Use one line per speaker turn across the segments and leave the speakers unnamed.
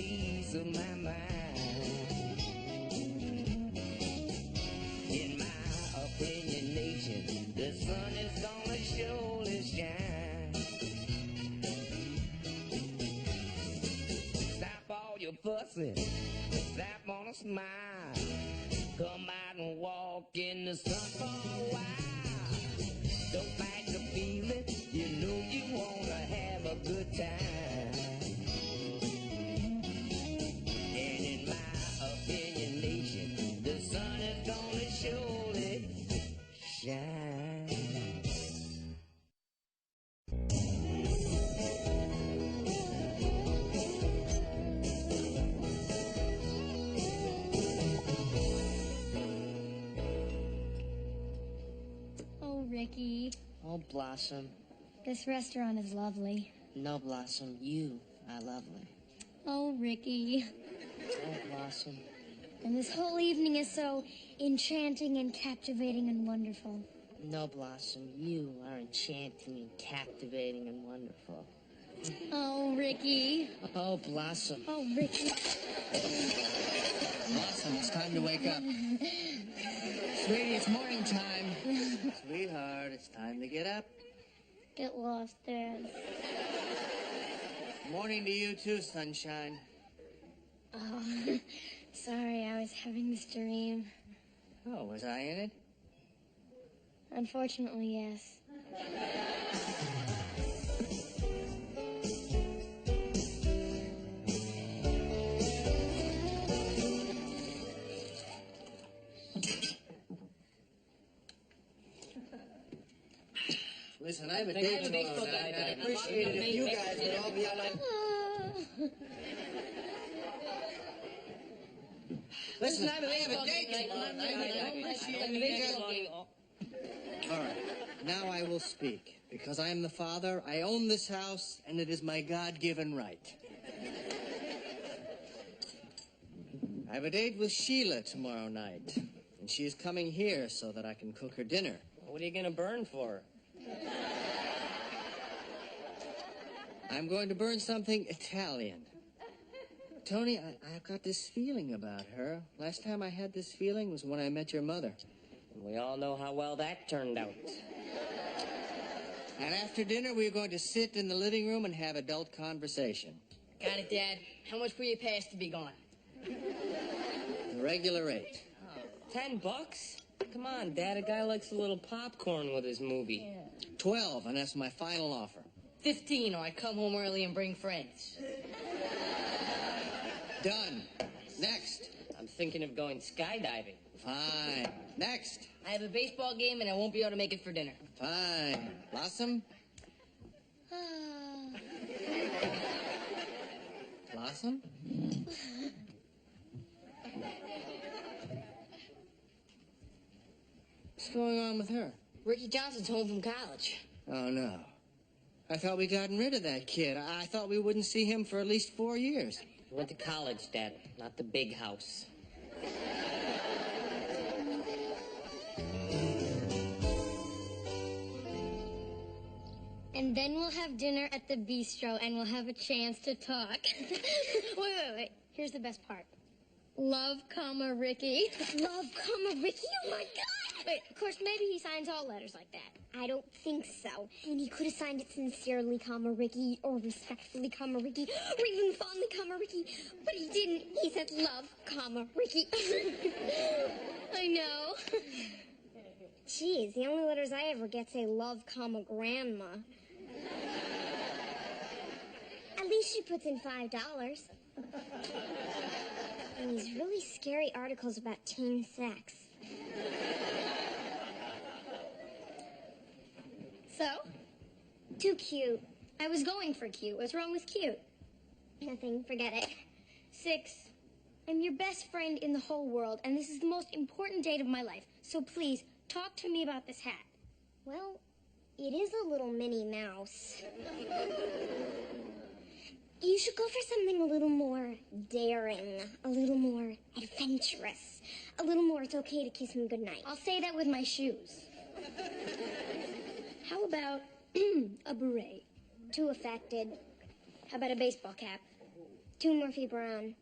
peace of my mind. In my opinion, nation, the sun is gonna surely shine. Stop all your fussing, slap on a smile. Come out and walk in the sun for a while. Don't fight the feeling, you know you wanna have a good time. And in my opinion, nation, the sun is gonna surely shine.
Oh, Ricky.
Oh, Blossom.
This restaurant is lovely.
No, Blossom, you are lovely.
Oh, Ricky.
Oh, Blossom.
And this whole evening is so enchanting and captivating and wonderful.
No, Blossom, you are enchanting and captivating and wonderful.
Oh, Ricky.
Oh, Blossom.
Oh, Ricky.
Blossom, it's time to wake up. Sweetie, it's morning time. Sweetheart, it's time to get up.
Get lost, Dad.
Morning to you too, sunshine.
Oh, sorry, I was having this dream.
Oh, was I in it?
Unfortunately, yes.
Listen, I have a date tomorrow night. I'd appreciate it if you guys would all be on my... Listen, I have a date tomorrow night. I'd appreciate it. All right, now I will speak. Because I am the father, I own this house, and it is my God-given right. I have a date with Sheila tomorrow night. And she is coming here so that I can cook her dinner.
What are you gonna burn for her?
I'm going to burn something Italian. Tony, I've got this feeling about her. Last time I had this feeling was when I met your mother.
And we all know how well that turned out.
And after dinner, we're going to sit in the living room and have adult conversation.
Got it, Dad. How much will you pay us to be gone?
The regular rate.
$10? Come on, Dad, a guy likes a little popcorn with his movie.
12, and that's my final offer.
15, or I come home early and bring friends.
Done. Next.
I'm thinking of going skydiving.
Fine. Next.
I have a baseball game and I won't be able to make it for dinner.
Fine. Blossom? Blossom? What's going on with her?
Ricky Johnson's home from college.
Oh, no. I thought we'd gotten rid of that kid. I thought we wouldn't see him for at least 4 years.
He went to college, Dad, not the big house.
And then we'll have dinner at the bistro and we'll have a chance to talk. Wait. Here's the best part. Love, comma, Ricky. Love, comma, Ricky? Oh, my God. Wait, of course, maybe he signs all letters like that.
I don't think so. And he could have signed it sincerely, comma, Ricky, or respectfully, comma, Ricky, or even fondly, comma, Ricky. But he didn't. He said love, comma, Ricky.
I know.
Geez, the only letters I ever get say love, comma, grandma. At least she puts in $5. And these really scary articles about teen sex.
So?
Too cute.
I was going for cute. What's wrong with cute?
Nothing. Forget it.
6. I'm your best friend in the whole world, and this is the most important date of my life. So please, talk to me about this hat.
Well, it is a little Minnie Mouse. You should go for something a little more daring, a little more adventurous, a little more it's okay to kiss him goodnight.
I'll say that with my shoes. How about a beret?
Too affected.
How about a baseball cap?
2 Murphy Brown.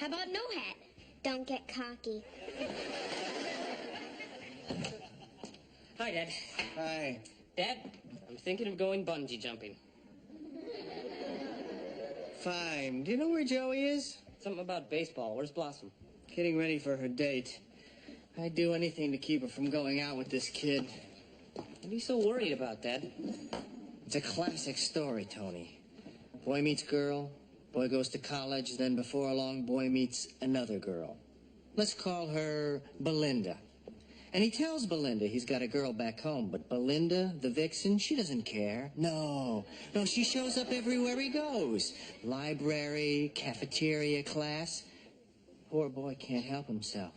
How about no hat? Don't get cocky.
Hi, Dad.
Hi.
Dad, I'm thinking of going bungee jumping.
Fine. Do you know where Joey is?
Something about baseball. Where's Blossom?
Getting ready for her date. I'd do anything to keep her from going out with this kid.
What are you so worried about, Dad?
It's a classic story, Tony. Boy meets girl, boy goes to college, then before long, boy meets another girl. Let's call her Belinda. And he tells Belinda he's got a girl back home, but Belinda, the vixen, she doesn't care. No, she shows up everywhere he goes. Library, cafeteria, class. Poor boy can't help himself.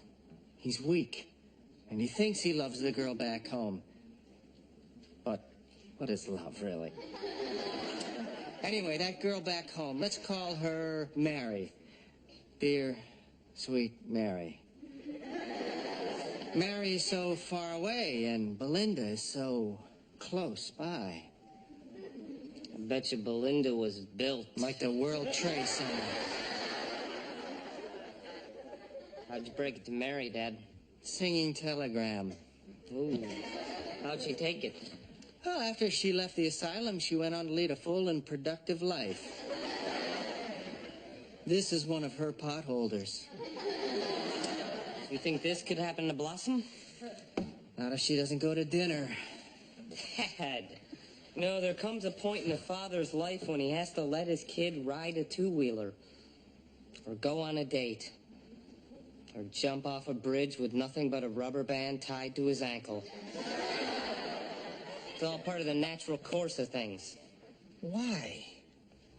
He's weak, and he thinks he loves the girl back home. But what is love, really? Anyway, that girl back home, let's call her Mary. Dear, sweet Mary. Mary is so far away, and Belinda is so close by.
I bet you Belinda was built.
Like the World Trade Center.
How'd you break it to Mary, Dad?
Singing telegram.
Ooh. How'd she take it?
Well, after she left the asylum, she went on to lead a full and productive life. This is one of her potholders.
You think this could happen to Blossom?
Not if she doesn't go to dinner.
Dad, you know, there comes a point in a father's life when he has to let his kid ride a two-wheeler, or go on a date, or jump off a bridge with nothing but a rubber band tied to his ankle. It's all part of the natural course of things.
Why?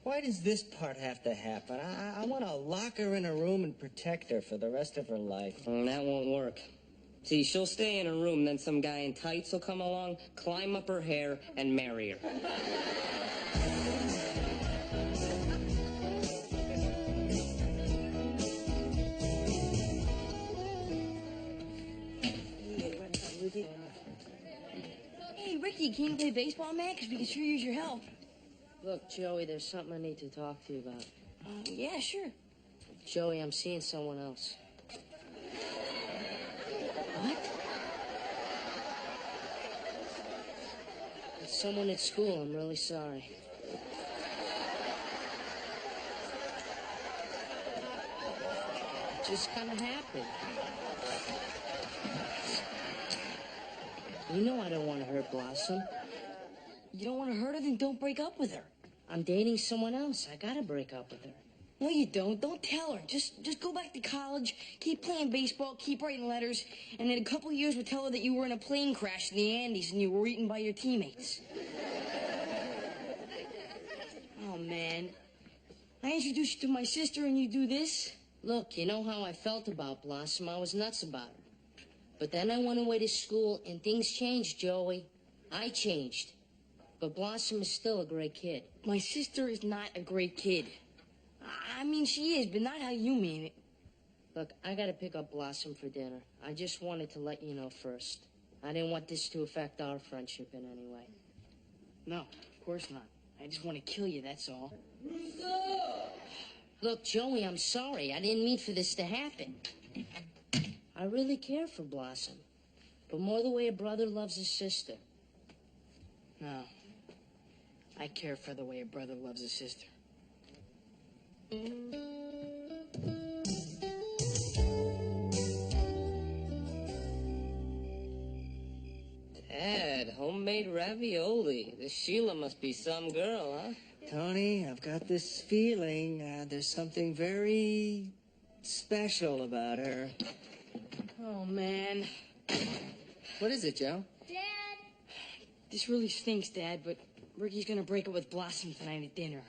Why does this part have to happen? I want to lock her in a room and protect her for the rest of her life.
That won't work. See, she'll stay in her room, then some guy in tights will come along, climb up her hair, and marry her.
Hey, Ricky, can you play baseball, man? Because we can sure use your help. Look, Joey, there's something I need to talk to you about. Yeah, sure. Joey, I'm seeing someone else. What? It's someone at school. I'm really sorry. It just kind of happened. You know I don't want to hurt Blossom. You don't want to hurt her? Then don't break up with her. I'm dating someone else. I gotta break up with her. No, you don't. Don't tell her. Just go back to college, keep playing baseball, keep writing letters, and in a couple years we'll tell her that you were in a plane crash in the Andes and you were eaten by your teammates. Oh, man. I introduced you to my sister and you do this? Look, you know how I felt about Blossom. I was nuts about her. But then I went away to school and things changed, Joey. I changed. But Blossom is still a great kid. My sister is not a great kid. I mean, she is, but not how you mean it. Look, I gotta pick up Blossom for dinner. I just wanted to let you know first. I didn't want this to affect our friendship in any way. No, of course not. I just want to kill you, that's all. Look, Joey, I'm sorry. I didn't mean for this to happen. I really care for Blossom. But more the way a brother loves his sister. No. I care for the way a brother loves his sister.
Dad, homemade ravioli. This Sheila must be some girl, huh?
Tony, I've got this feeling there's something very special about her.
Oh, man.
What is it, Joe?
Dad!
This really stinks, Dad, but Ricky's gonna break up with Blossom tonight at dinner.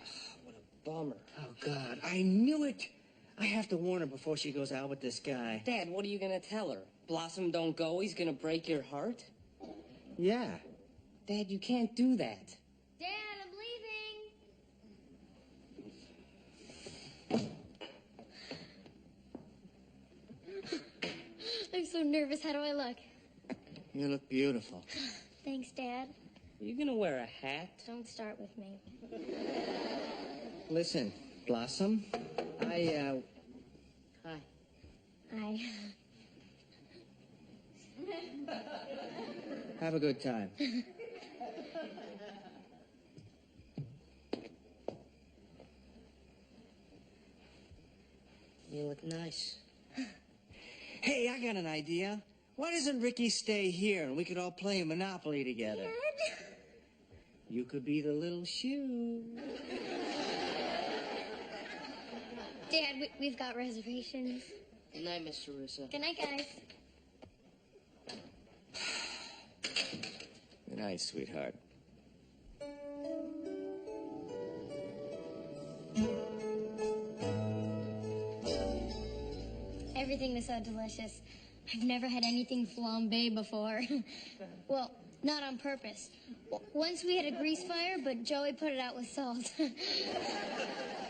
What a bummer.
Oh, God, I knew it. I have to warn her before she goes out with this guy.
Dad, what are you gonna tell her? Blossom don't go, he's gonna break your heart?
Yeah.
Dad, you can't do that.
Dad, I'm leaving. I'm so nervous. How do I look?
You look beautiful.
Thanks, Dad.
Are you gonna wear a hat?
Don't start with me.
Listen, Blossom,
Hi.
I...
have a good time.
You look nice.
Hey, I got an idea. Why doesn't Ricky stay here and we could all play Monopoly together?
Dad?
You could be the little shoe.
Dad, we've got reservations.
Good night, Miss Russo.
Good night, guys.
Good night, sweetheart.
Everything was so delicious. I've never had anything flambé before. Well, not on purpose. Once we had a grease fire, but Joey put it out with salt.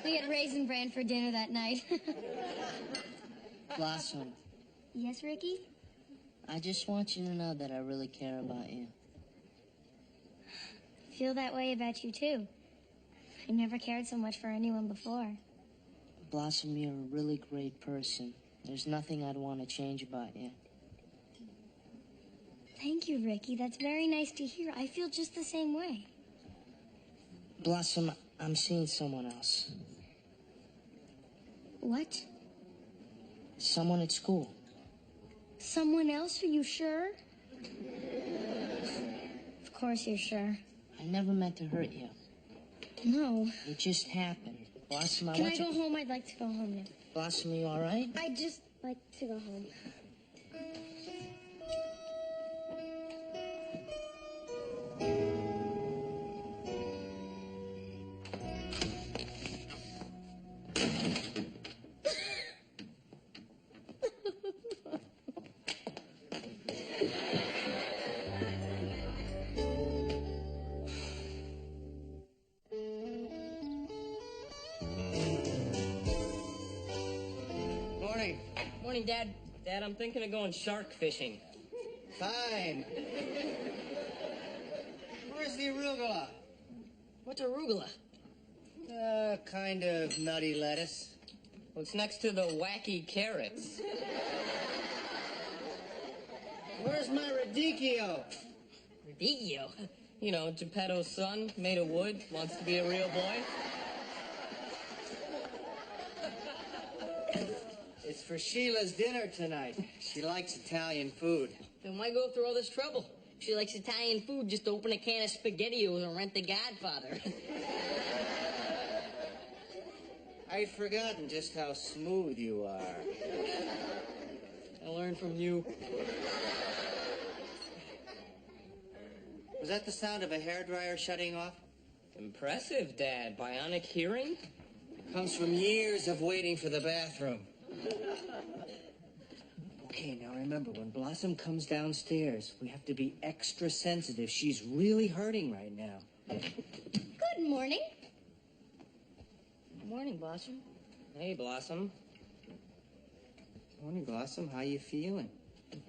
We had raisin bran for dinner that night.
Blossom,
Yes, Ricky?
I just want you to know that I really care about you.
Feel that way about you, too. I never cared so much for anyone before.
Blossom, you're a really great person. There's nothing I'd want to change about you.
Thank you, Ricky. That's very nice to hear. I feel just the same way.
Blossom, I'm seeing someone else.
What?
Someone at school.
Someone else? Are you sure? Of course you're sure.
I never meant to hurt you.
No.
It just happened. Blossom, I
Can
want
I
you...
go home? I'd like to go home now.
Blossom, are you all right?
I'd just like to go home.
Morning.
Morning, Dad. Dad, I'm thinking of going shark fishing.
Fine. Where's the arugula?
What's arugula?
Kind of nutty lettuce.
Well, it's next to the wacky carrots.
Where's my radicchio?
Radicchio.
You know, Geppetto's son, made of wood, wants to be a real boy.
It's for Sheila's dinner tonight. She likes Italian food.
Then why go through all this trouble? If she likes Italian food, just open a can of SpaghettiOs and rent The Godfather.
I'd forgotten just how smooth you are.
I learned from you.
Was that the sound of a hairdryer shutting off?
Impressive, Dad. Bionic hearing?
Comes from years of waiting for the bathroom. Okay, now remember, when Blossom comes downstairs, we have to be extra sensitive. She's really hurting right now.
Good morning.
Morning, Blossom.
Hey, Blossom.
Morning, Blossom. How you feeling?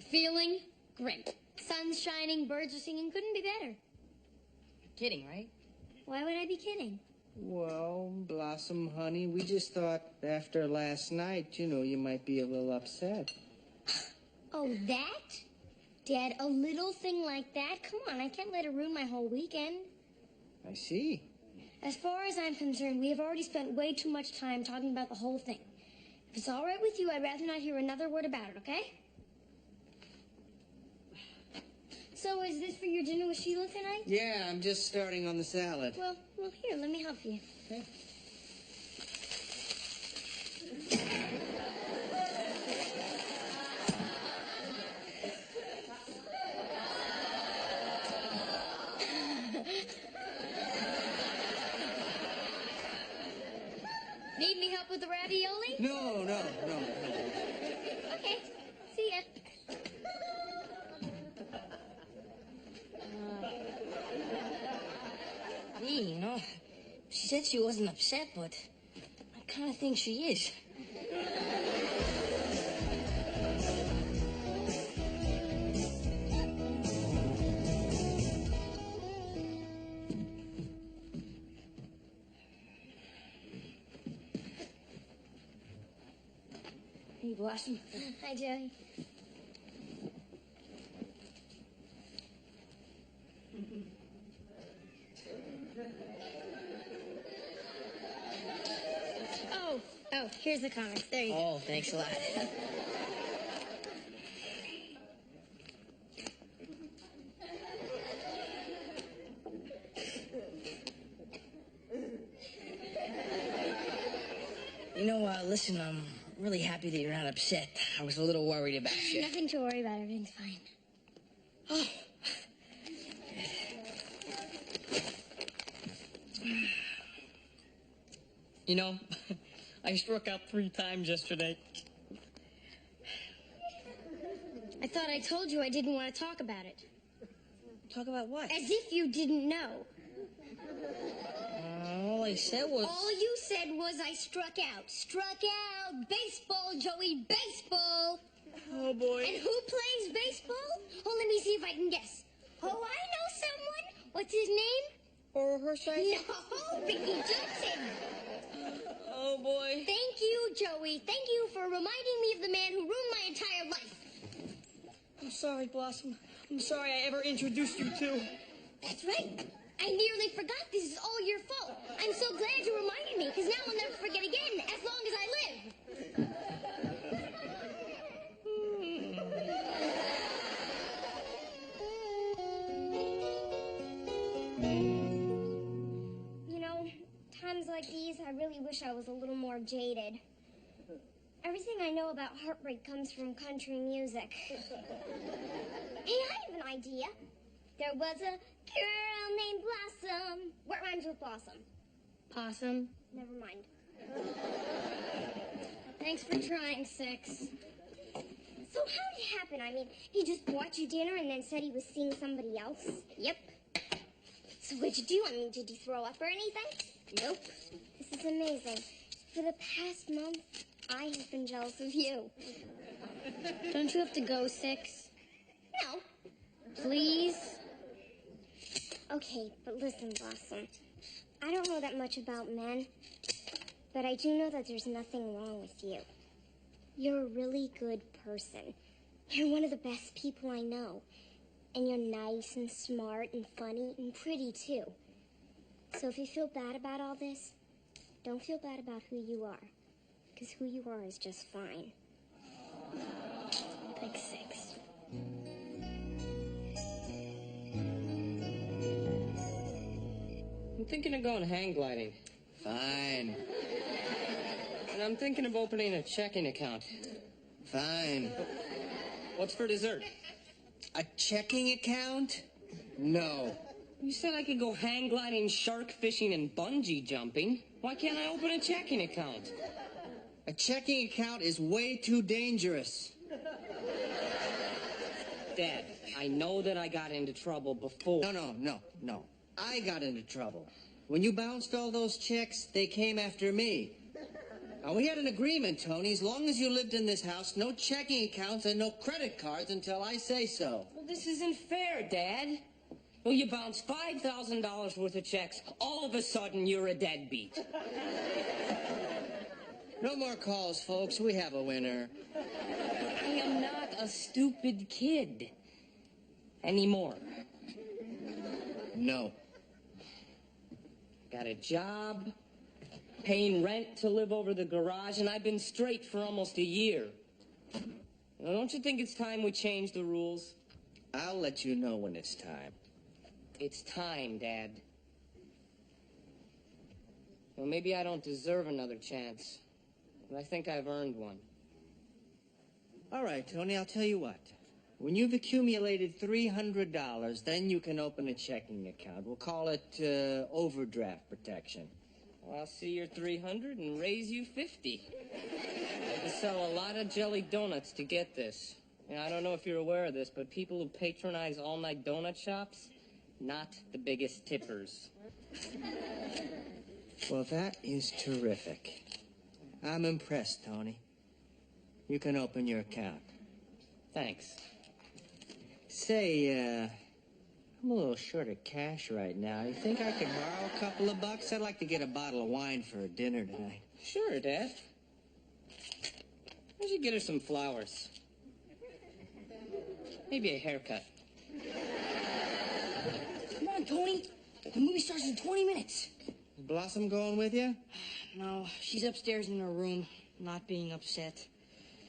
Feeling great. Sun's shining, birds are singing. Couldn't be better.
You're kidding, right?
Why would I be kidding?
Well, Blossom, honey, we just thought after last night, you might be a little upset.
Oh, that? Dad, a little thing like that? Come on, I can't let it ruin my whole weekend.
I see.
As far as I'm concerned, we have already spent way too much time talking about the whole thing. If it's all right with you, I'd rather not hear another word about it, okay? So is this for your dinner with Sheila tonight?
Yeah, I'm just starting on the salad.
Well, here, let me help you.
Okay.
Need any help with the ravioli?
No.
Okay, see ya.
Gee, she said she wasn't upset, but I kind of think she is. Honey Blossom.
Hi, Joey. Oh, here's the comics. There you go.
Oh, thanks a lot. You know, listen, I'm really happy that you're not upset. I was a little worried about you.
Nothing to worry about. Everything's fine.
Oh. You know, I struck out 3 times yesterday.
I thought I told you I didn't want to talk about it.
Talk about what?
As if you didn't know.
All I said was...
All you said was I struck out. Struck out. Baseball, Joey, baseball.
Oh, boy.
And who plays baseball? Oh, let me see if I can guess. Oh, I know someone. What's his name?
Or her side?
No, Ricky Johnson.
Oh, boy.
Thank you, Joey. Thank you for reminding me of the man who ruined my entire life.
I'm sorry, Blossom. I'm sorry I ever introduced you to.
That's right. I nearly forgot this is all your fault. I'm so glad you reminded me, because now I'll never forget again, as long as I live. You know, times like these, I really wish I was a little more jaded. Everything I know about heartbreak comes from country music. Hey, I have an idea. There was a girl named Blossom. What rhymes with Blossom?
Possum.
Never mind. Thanks for trying, Six. So how did it happen? I mean, he just bought you dinner and then said he was seeing somebody else? Yep. So what'd you do? I mean, did you throw up or anything? Nope. This is amazing. For the past month, I have been jealous of you.
Don't you have to go, Six?
No.
Please?
Okay, but listen, Blossom. I don't know that much about men, but I do know that there's nothing wrong with you. You're a really good person. You're one of the best people I know. And you're nice and smart and funny and pretty, too. So if you feel bad about all this, don't feel bad about who you are. Because who you are is just fine. Big Six.
I'm thinking of going hang gliding.
Fine.
And I'm thinking of opening a checking account.
Fine.
What's for dessert?
A checking account? No.
You said I could go hang gliding, shark fishing, and bungee jumping. Why can't I open a checking account?
A checking account is way too dangerous.
Dad, I know that I got into trouble before.
No. I got into trouble. When you bounced all those checks, they came after me. Now, we had an agreement, Tony. As long as you lived in this house, no checking accounts and no credit cards until I say so.
Well, this isn't fair, Dad. Well, you bounce $5,000 worth of checks. All of a sudden, you're a deadbeat.
No more calls, folks. We have a winner.
I am not a stupid kid anymore.
No.
Got a job, paying rent to live over the garage, and I've been straight for almost a year. Now, don't you think it's time we change the rules?
I'll let you know when it's time.
It's time, Dad. Well, maybe I don't deserve another chance, but I think I've earned one.
All right, Tony, I'll tell you what. When you've accumulated $300, then you can open a checking account. We'll call it overdraft protection.
Well, I'll see your 300 and raise you 50. I had to sell a lot of jelly donuts to get this. And I don't know if you're aware of this, but people who patronize all-night donut shops, not the biggest tippers.
Well, that is terrific. I'm impressed, Tony. You can open your account.
Thanks.
Say, I'm a little short of cash right now. You think I could borrow a couple of bucks? I'd like to get a bottle of wine for dinner tonight.
Sure, Dad. I should get her some flowers. Maybe a haircut.
Come on, Tony. The movie starts in 20 minutes.
Is Blossom going with you?
No, she's upstairs in her room, not being upset.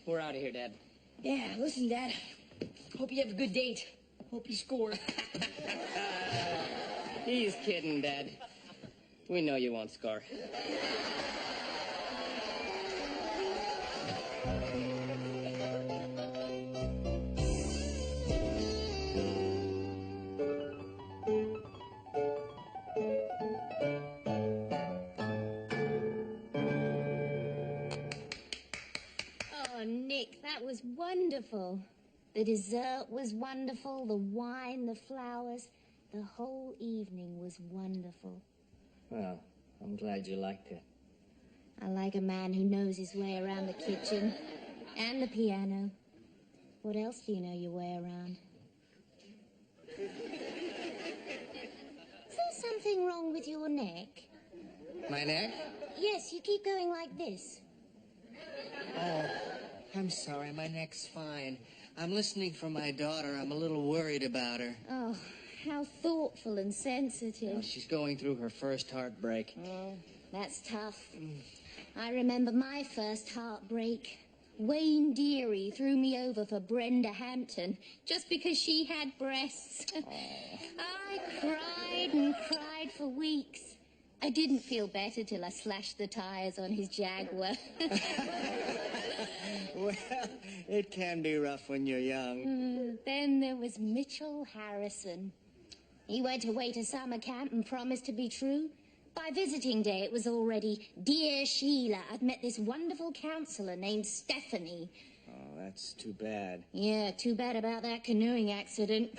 We're out of here, Dad.
Yeah, listen, Dad. Hope you have a good date. Hope you score.
He's kidding, Dad. We know you won't score.
Oh, Nick, that was wonderful. The dessert was wonderful, the wine, the flowers. The whole evening was wonderful.
Well, I'm glad you liked it.
I like a man who knows his way around the kitchen and the piano. What else do you know your way around? Is there something wrong with your neck?
My neck?
Yes, you keep going like this.
Oh, I'm sorry. My neck's fine. I'm listening for my daughter. I'm a little worried about her.
Oh, how thoughtful and sensitive.
Well, she's going through her first heartbreak.
Oh, that's tough. I remember my first heartbreak. Wayne Deary threw me over for Brenda Hampton just because she had breasts. I cried and cried for weeks. I didn't feel better till I slashed the tires on his Jaguar.
Well, it can be rough when you're young.
Then there was Mitchell Harrison. He went away to summer camp and promised to be true. By visiting day, it was already, "Dear Sheila, I've met this wonderful counselor named Stephanie."
Oh, that's too bad.
Yeah, too bad about that canoeing accident.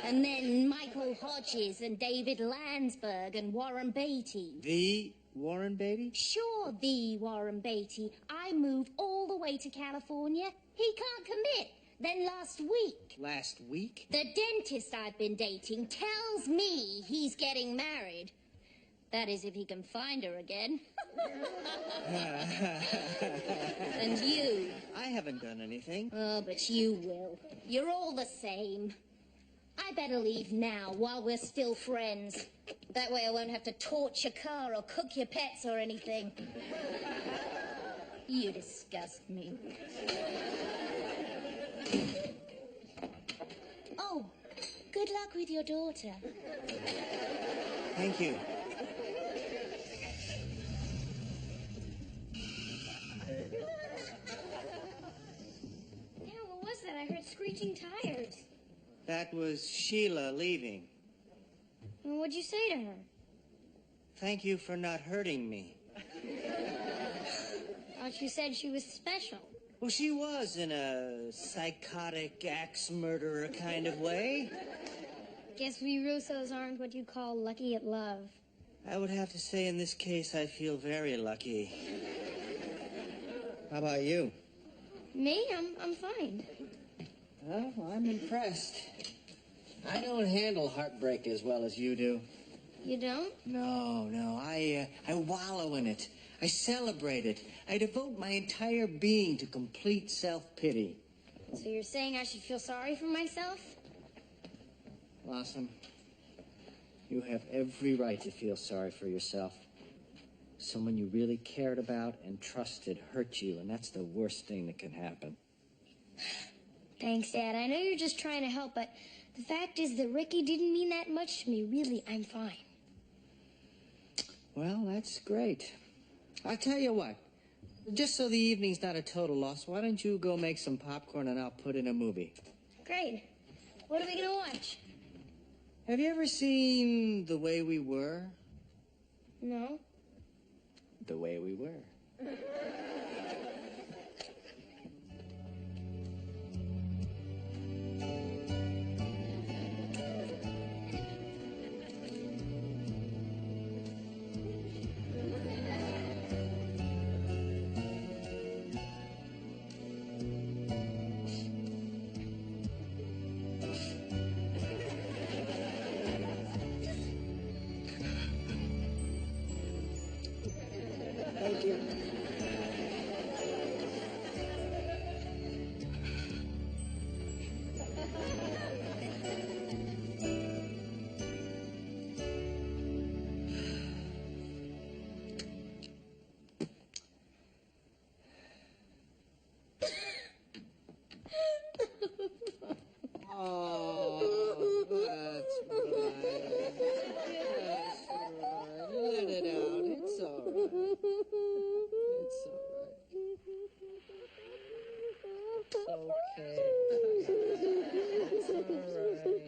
And then Michael Hodges and David Landsberg and Warren Beatty.
The Warren Beatty?
Sure, the Warren Beatty. I moved all the way to California. He can't commit. Then last week,
Last week?
the dentist I've been dating tells me he's getting married. That is, if he can find her again. And you?
I haven't done anything.
Oh, but you will. You're all the same. I better leave now while we're still friends. That way I won't have to torch your car or cook your pets or anything. You disgust me. Oh, good luck with your daughter.
Thank you.
Yeah, what was that? I heard screeching tires.
That was Sheila leaving.
What'd you say to her?
Thank you for not hurting me.
Thought you said she was special.
Well, she was in a psychotic axe murderer kind of way.
Guess we Russos aren't what you call lucky at love.
I would have to say in this case I feel very lucky. How about you?
Me? I'm fine.
Well, I'm impressed. I don't handle heartbreak as well as you do.
You don't?
No, I wallow in it. I celebrate it. I devote my entire being to complete self-pity.
So you're saying I should feel sorry for myself?
Blossom, you have every right to feel sorry for yourself. Someone you really cared about and trusted hurt you, and that's the worst thing that can happen.
Thanks, Dad. I know you're just trying to help, but the fact is that Ricky didn't mean that much to me. Really, I'm fine.
Well, that's great. I'll tell you what. Just so the evening's not a total loss, why don't you go make some popcorn and I'll put in a movie?
Great. What are we gonna watch?
Have you ever seen The Way We Were?
No.
The Way We Were. Thank you. It's okay. It's all right.